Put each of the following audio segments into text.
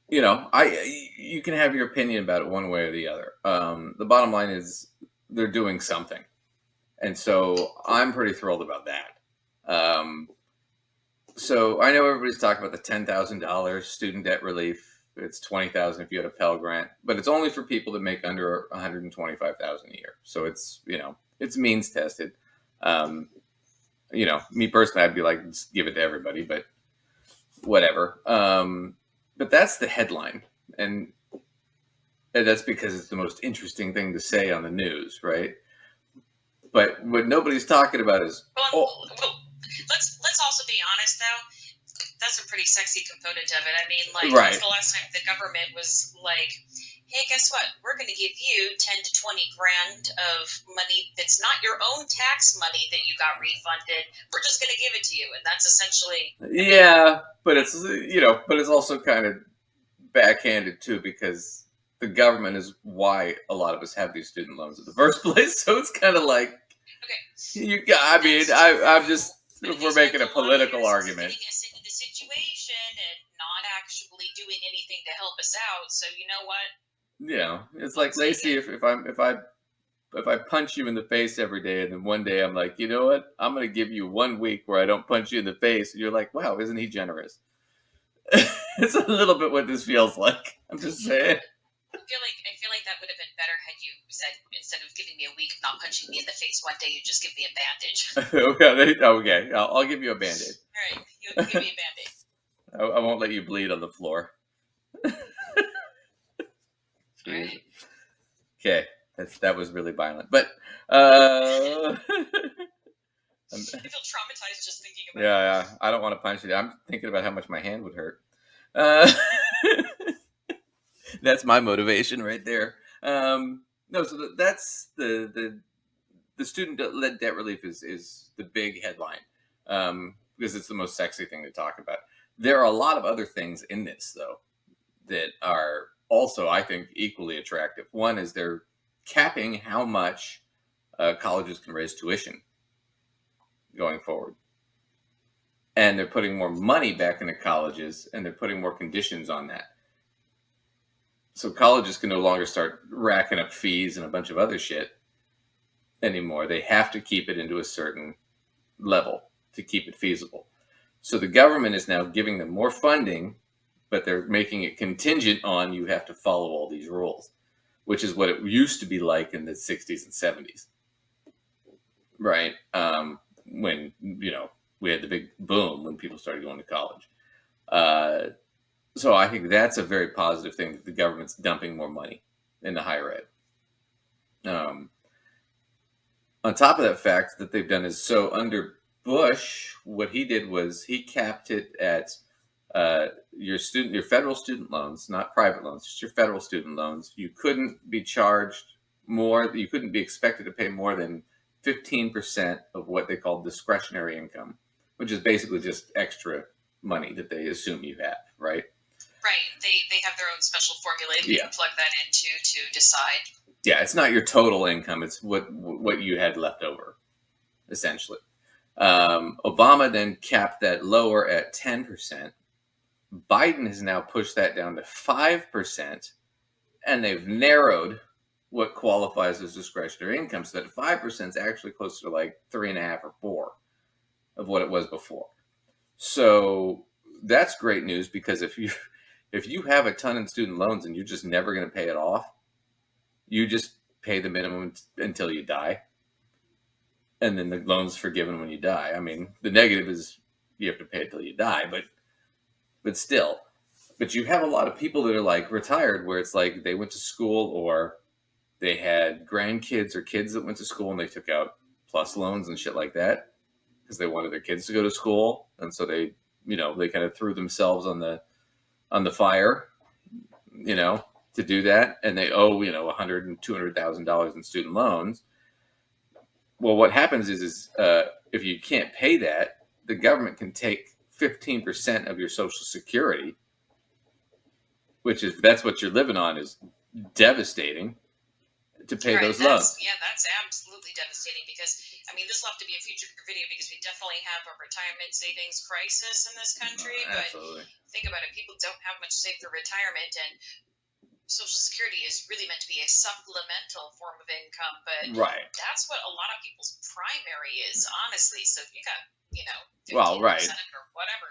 you can have your opinion about it one way or the other. The bottom line is they're doing something, and so I'm pretty thrilled about that. Um, so I know everybody's talking about the $10,000 student debt relief. It's 20,000 if you had a Pell Grant, but it's only for people that make under 125,000 a year. So it's means tested. Um, Me personally, I'd be like, just give it to everybody, but whatever. But that's the headline, and that's because it's the most interesting thing to say on the news, right? But what nobody's talking about is, oh, Well, let's also be honest though. That's a pretty sexy component of it. I mean, like, when's right, the last time the government was like, "Hey, guess what? We're going to give you 10 to 20 grand of money that's not your own tax money that you got refunded. We're just going to give it to you," and that's essentially. yeah, but it's also kind of backhanded too because the government is why a lot of us have these student loans in the first place. So it's kind of like Okay, you got. I mean, I'm just but if if they we're spent making a a lot of political years argument. getting us into the situation and not actually doing anything to help us out, so you know what? It's I'll like take Lacey. it. If I punch you in the face every day, and then one day I'm like, you know what? I'm going to give you 1 week where I don't punch you in the face, and you're like, wow, isn't he generous? It's a little bit what this feels like. I'm just saying. I feel like that would have been better had you said instead of giving me a week, not punching me in the face one day, you just give me a bandage. Okay, I'll give you a band-aid. All right, you give me a band-aid. I won't let you bleed on the floor. All Jeez. right. Okay, that was really violent, but uh, I feel traumatized just thinking about it. yeah, I don't want to punch you. I'm thinking about how much my hand would hurt. Uh, that's my motivation right there. No, so that's the student led debt relief is the big headline because it's the most sexy thing to talk about. There are a lot of other things in this though that are also, I think, equally attractive. One is they're capping how much colleges can raise tuition going forward, and they're putting more money back into colleges, and they're putting more conditions on that. So colleges can no longer start racking up fees and a bunch of other shit anymore. They have to keep it into a certain level to keep it feasible. So the government is now giving them more funding, but they're making it contingent on you have to follow all these rules, which is what it used to be like in the 60s and 70s, right? When, we had the big boom when people started going to college. Uh, so I think that's a very positive thing that the government's dumping more money into higher ed. On top of that fact that they've done is so under Bush, what he did was he capped it at your federal student loans, not private loans, just your federal student loans. You couldn't be charged more. You couldn't be expected to pay more than 15% of what they call discretionary income, which is basically just extra money that they assume you have, right? Right. They have their own special formula that you can plug that into to decide. Yeah, it's not your total income; it's what you had left over, essentially. Obama then capped that lower at 10%. Biden has now pushed that down to 5%, and they've narrowed what qualifies as discretionary income so that 5% is actually closer to like 3.5 or 4 of what it was before. So that's great news because if you have a ton in student loans and you're just never going to pay it off, you just pay the minimum until you die, and then the loan's forgiven when you die. I mean, the negative is you have to pay it till you die, but still. But you have a lot of people that are like retired where it's like they went to school or they had grandkids or kids that went to school and they took out plus loans and shit like that because they wanted their kids to go to school, and so they kind of threw themselves on the fire, you know, to do that, and they owe $100,000 and $200,000 in student loans. Well, what happens is if you can't pay that, the government can take 15% of your Social Security, that's what you're living on, is devastating to pay Right. those loans. That's absolutely devastating because I mean this will have to be a future video because we definitely have a retirement savings crisis in this country. But Absolutely. think about it, people don't have much saved for retirement, and Social Security is really meant to be a supplemental form of income, but Right. that's what a lot of people's primary is, honestly. So if you got, Well, 15% right. or whatever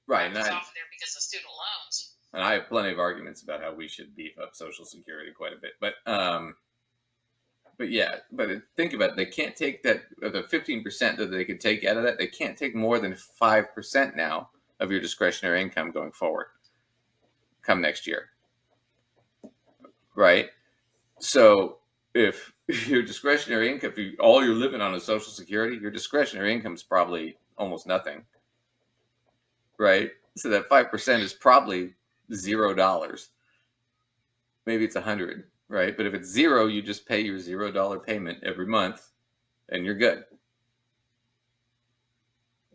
Right. wrapped off of there because of student loans. And I have plenty of arguments about how we should beef up Social Security quite a bit. But yeah, but think about it. They can't take that, the 15% that they could take out of that. They can't take more than 5% now of your discretionary income going forward, come next year. Right. So if your discretionary income, all you're living on is Social Security, your discretionary income is probably almost nothing. Right. So that 5% is probably $0. Maybe it's 100, right? But if it's zero, you just pay your $0 payment every month and you're good.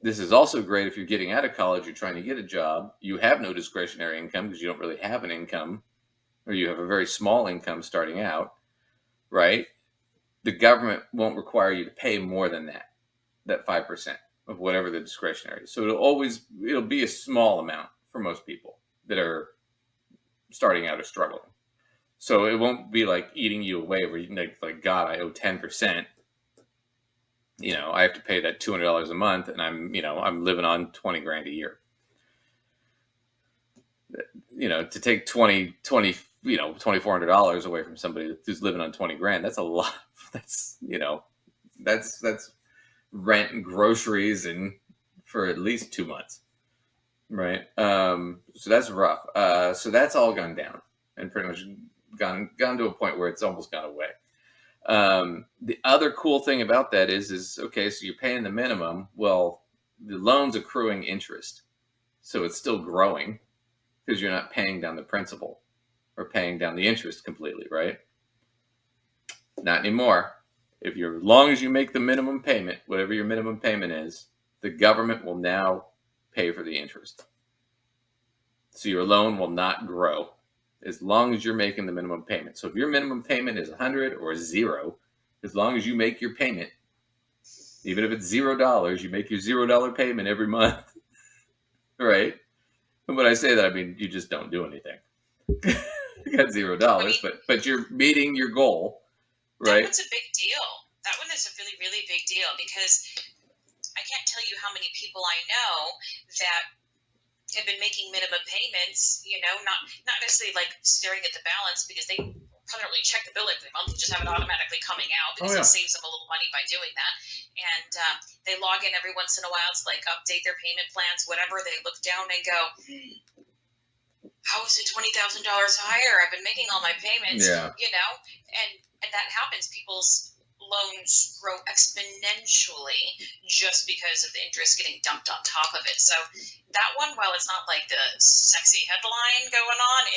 This is also great if you're getting out of college, you're trying to get a job, you have no discretionary income because you don't really have an income, or you have a very small income starting out, right? The government won't require you to pay more than that 5% of whatever the discretionary is. So it'll be a small amount for most people that are starting out or struggling. So it won't be like eating you away where you like God, I owe 10%. I have to pay that $200 a month, and I'm living on 20 grand a year. To take $2,400 away from somebody who's living on 20 grand, that's a lot. That's rent and groceries and for at least 2 months, right? So that's rough. So that's all gone down and pretty much gone to a point where it's almost gone away. The other cool thing about that is okay, so you're paying the minimum. Well, the loan's accruing interest, so it's still growing because you're not paying down the principal or paying down the interest completely, right? Not anymore. As long as you make the minimum payment, whatever your minimum payment is, the government will now pay for the interest. So your loan will not grow as long as you're making the minimum payment. So if your minimum payment is 100 or 0, as long as you make your payment, even if it's $0, you make your $0 payment every month, right? And when I say that, I mean you just don't do anything. You got $0, but you're meeting your goal, right? That one's a big deal. That one is a really, really big deal because I can't tell you how many people I know that have been making minimum payments, not necessarily like staring at the balance because they probably check the bill every month and just have it automatically coming out because it saves them a little money by doing that. And they log in every once in a while to like update their payment plans, whatever. They look down and go, how is it $20,000 higher? I've been making all my payments, and that happens. People's loans grow exponentially just because of the interest getting dumped on top of it. So that one, while it's not like the sexy headline going on,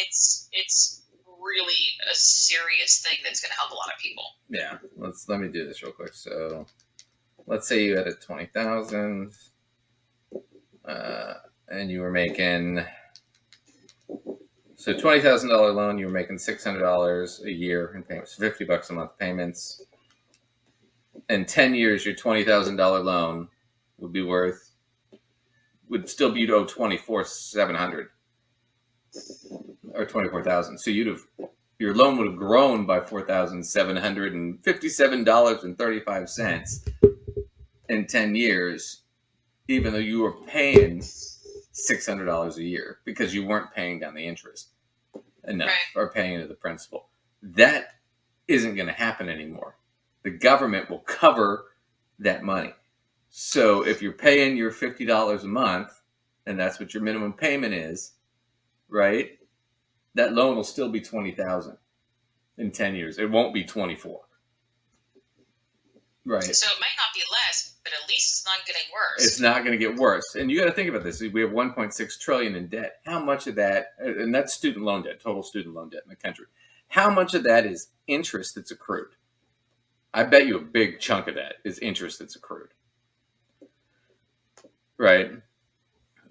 it's really a serious thing that's going to help a lot of people. Yeah, let me do this real quick. So let's say you had a 20,000, and you were making $20,000 loan. You were making $600 a year in payments, $50 a month payments. In 10 years, your $20,000 loan would still be owed $24,700 or $24,000. So your loan would have grown by $4,757.35 in 10 years, even though you were paying $600 a year because you weren't paying down the interest enough or paying into the principal. That isn't going to happen anymore. The government will cover that money. So if you're paying your $50 a month, and that's what your minimum payment is, right? That loan will still be $20,000 in 10 years. It won't be 24. Right. So it might not be less, but at least it's not getting worse. It's not going to get worse. And you got to think about this. We have $1.6 trillion in debt. How much of that, and that's student loan debt, total student loan debt in the country. How much of that is interest that's accrued? I bet you a big chunk of that is interest that's accrued. Right?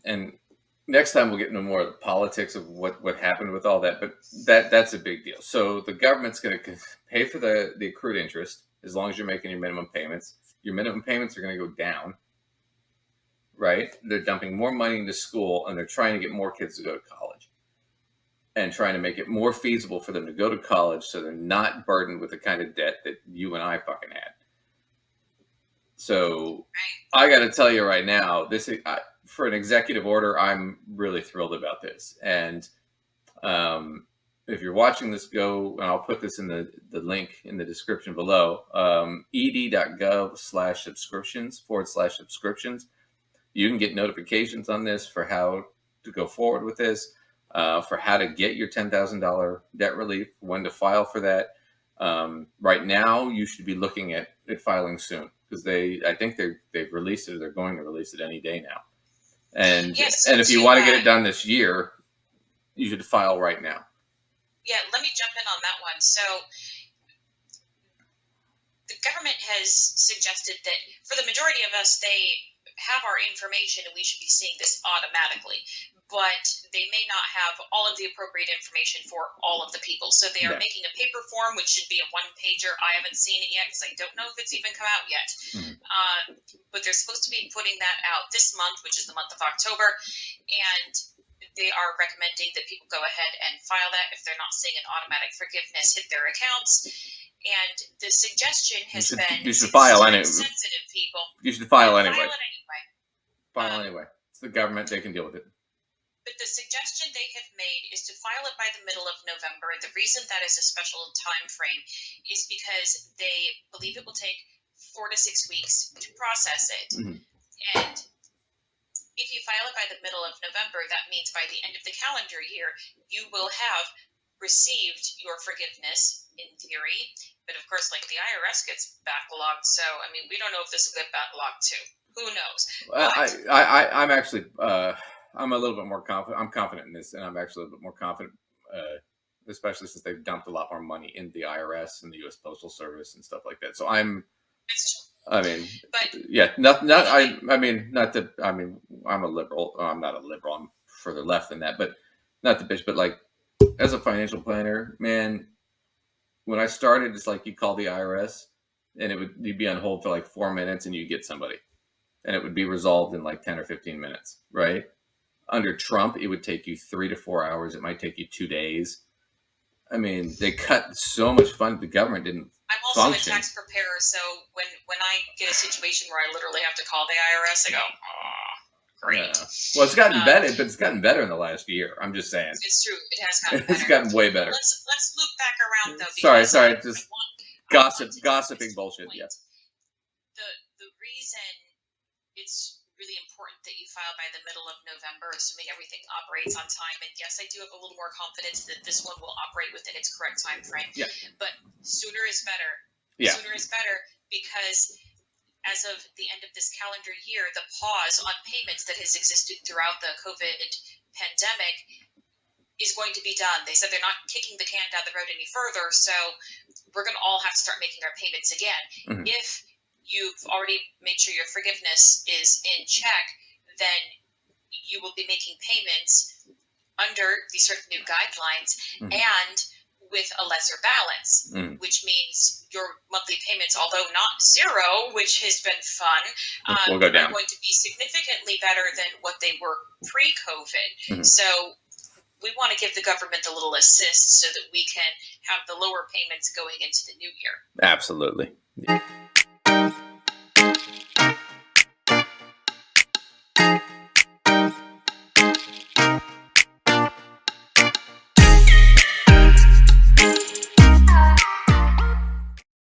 And next time we'll get into more of the politics of what happened with all that, but that's a big deal. So the government's going to pay for the accrued interest as long as you're making your minimum payments. Your minimum payments are going to go down, right? They're dumping more money into school, and they're trying to get more kids to go to college, and trying to make it more feasible for them to go to college, so they're not burdened with the kind of debt that you and I fucking had. So I got to tell you right now, for an executive order, I'm really thrilled about this. And if you're watching this, go, and I'll put this in the link in the description below, ed.gov/subscriptions. You can get notifications on this for how to go forward with this, for how to get your $10,000 debt relief, when to file for that. Right now, you should be looking at filing soon, because I think they've released it, or they're going to release it any day now. And Yes, and if you want to get it done this year, you should file right now. Yeah, let me jump in on that one. So the government has suggested that for the majority of us, they have our information and we should be seeing this automatically. But they may not have all of the appropriate information for all of the people. So they are making a paper form, which should be a one-pager. I haven't seen it yet because I don't know if it's even come out yet. But they're supposed to be putting that out this month, which is the month of October. And they are recommending that people go ahead and file that if they're not seeing an automatic forgiveness hit their accounts. And the suggestion has been you should file anyway. Sensitive people. You should file anyway. File it anyway. File anyway. It's the government; they can deal with it. But the suggestion they have made is to file it by the middle of November. The reason that is a special time frame is because they believe it will take 4 to 6 weeks to process it. And if you file it by the middle of November, that means by the end of the calendar year, you will have received your forgiveness in theory. But of course, like the IRS gets backlogged. So, I mean, we don't know if this will get backlogged too. Who knows? I'm actually, I'm a little bit more confident. I'm confident in this, and I'm actually a little bit more confident, especially since they've dumped a lot more money in the IRS and the U.S. Postal Service and stuff like that. So I'm a liberal. I'm not a liberal. I'm further left than that, but not the bitch. But like, as a financial planner, man, when I started, it's like you call the IRS, and you'd be on hold for like 4 minutes, and you get somebody, and it would be resolved in like 10 or 15 minutes, right? Under Trump, it would take you 3 to 4 hours. It might take you 2 days. I mean, they cut so much fund. The government didn't. I'm also a tax preparer, so when I get a situation where I literally have to call the IRS, I go, oh, great. Yeah. Well, it's gotten better, but it's gotten better in the last year. I'm just saying. It's true. It has gotten better. It's gotten way better. Let's loop back around though. Sorry. Just gossiping bullshit. Yeah. The reason it's really important that you file by the middle of November, assuming everything operates on time. And yes, I do have a little more confidence that this one will operate within its correct time frame. Yeah. But sooner is better. Yeah. Sooner is better because as of the end of this calendar year, the pause on payments that has existed throughout the COVID pandemic is going to be done. They said they're not kicking the can down the road any further, so we're going to all have to start making our payments again. If you've already made sure your forgiveness is in check, then you will be making payments under these certain new guidelines and with a lesser balance, which means your monthly payments, although not zero, which has been fun, will go down. are going to be significantly better than what they were pre-COVID. So we want to give the government a little assist so that we can have the lower payments going into the new year. Absolutely.